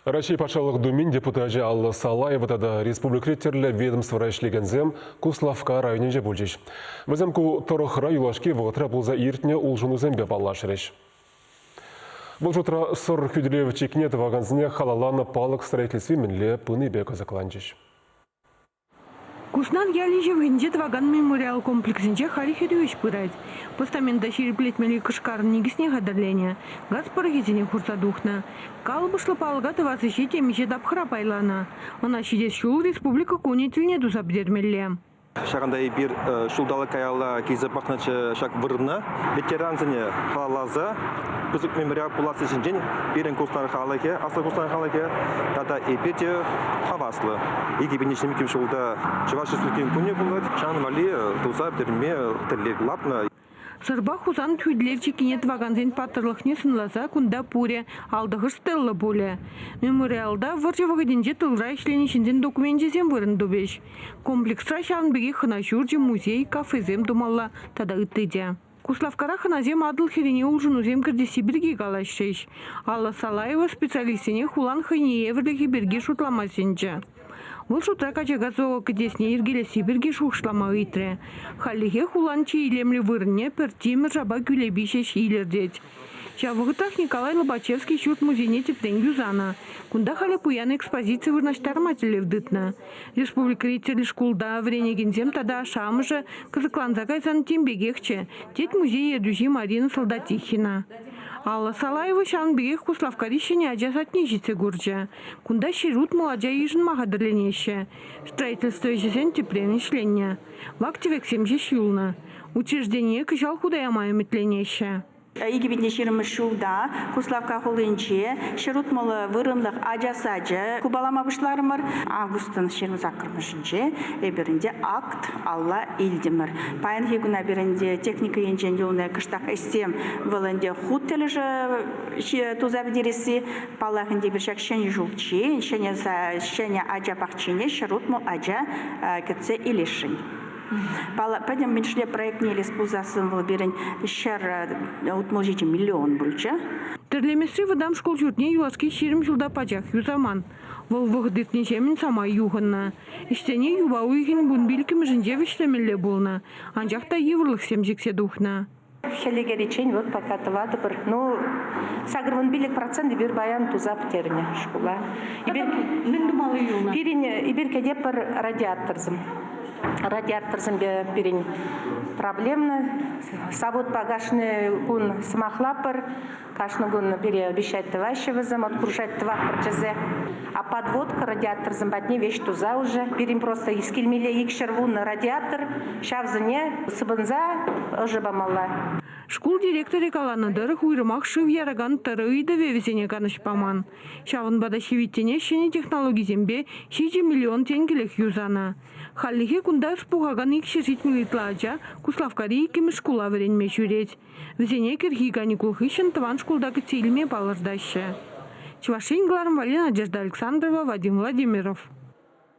Россия патшалық Думин депутаты Алла Салаева да республика реттерлі ведомство ишлегензем Куславка районенже болжеш. Бізім ку тұрықыра юлашки вғытра бұлза иртіне ұлжыну зембе балашыреш. Бұл жұтыра сұр күділев чекнет вағанзіне халаланы палық строительстве мінле пыны бекі закланжеш. Куснан ялиже вгенжет ваган мемориал комплексінже харихедуеш пырать. Постамента шереплетмели кышкарын негісне қадырление. Газ парагезіне құрсадухна. Калбышлы палғаты васыше темеше дапхыра пайлана. Она шидес шул республика конетіліне дузап дермелле. Шағандай бір шулдалы каялы кезі бақначы шақ вырына. Ветеранзіне халалаза. Күзік мемориал пуласы жинжен берін кустары халаке, асыл кустары халаке, тада эпете хаваслы. Егебенешім кем шулда чывашы сүркен көне болады. Шағын вали тузап дерме тірлер лапна. Сырба хузан түйділер чекенет ваганзен паттырлықне сынласа күнда пуре алдығы стеллы боле. Мемориалда варжы вағаденже тылра ішленешінден документезен вырын добеш. Комплексра шағын беге хынашуржы музей, кафезем думалла тада ыттыде. Куславкара ханазем адыл херене улжынузем кірде Сибирге галашшеш. Алла Салаева специалистене хулан хайне еврлігі берге шутламасенче. Бұл шутра качагазова кедесне ергеле Сибирге шушлама ыйтре. Халлиге хулан чийлемлі вырне пертимір жаба күлебишеш илердет. Шавығытах Николай Лобачевский шут музейне тептен юзана. Кунда халі пуян экспозиция вырнаштар мателев дытна. Республика реттелі шкулда вренегензем тада шамыжы кызыкланза кайсан тембегехче. Тет музей ердюжи Марина Солдатихина. Алла Салаева шанбегех Куславкарищене аджасатне жице гурджа. Кунда шерут молодя ежін мағадырленеше. Строительство ежесен теплен ишленне. Вактивек семжеш юлна. Учреждение кышал худая майметленеше. Егебетне шерімі шулда, Куславка холынче, шерутмалы вырымлық ажасажы, кубалама бұшларымыр, августын шеріміз ақырмышынче, бірінде акт Алла илдімір. Пайын хегуна бірінде техника енжен еліне кыштақ істем вылынде худ тіліжі тузап дересі, палағынде бір шак шәне жулче, шәне ажа бақчене, шерутмыл ажа кітсе илешін. Падем меньше проект не леспузасын был берен шар утможите миллион больше. Терлемесри выдам школ журтне юласки шерим жылда пачах юзаман. Вол вғдытне жемін сама юғынна. Иштене юба уйхин бунбилкім жінже вишлемелле болна. Анжақта еврлық семжексе духна. Хелеге речень вот пока тывады бір. Ну, сагырвын билік процент бир баян тузап теріне школа. Иберкеде бір радиаторзым. Радиаторзым берін проблемны. Савод пагашны гун смахлапыр, кашны гун бере обещать тыващевызым, откружать твак парчазе. А подводка радиаторзым батне вещь туза уже. Берем просто из кельмеле икшервун радиатор, шавзыне сыбынза ожибамалла. Школ директоры каланадыр хуйрымақ шыв яраган тыры үйді вевесене каныш паман. Шавын бада шевиттене шене технологизембе 6 миллион тенгелек юзана. Халлиге кунда спуғаган икшершит милитлаача Куславкари кемі шкула веренме жүрет. Везене керхи каникулхышын тыван шкулдагы цельме балырдашы. Чувашин Гларм Валена, Надежда Александрова, Вадим Владимиров.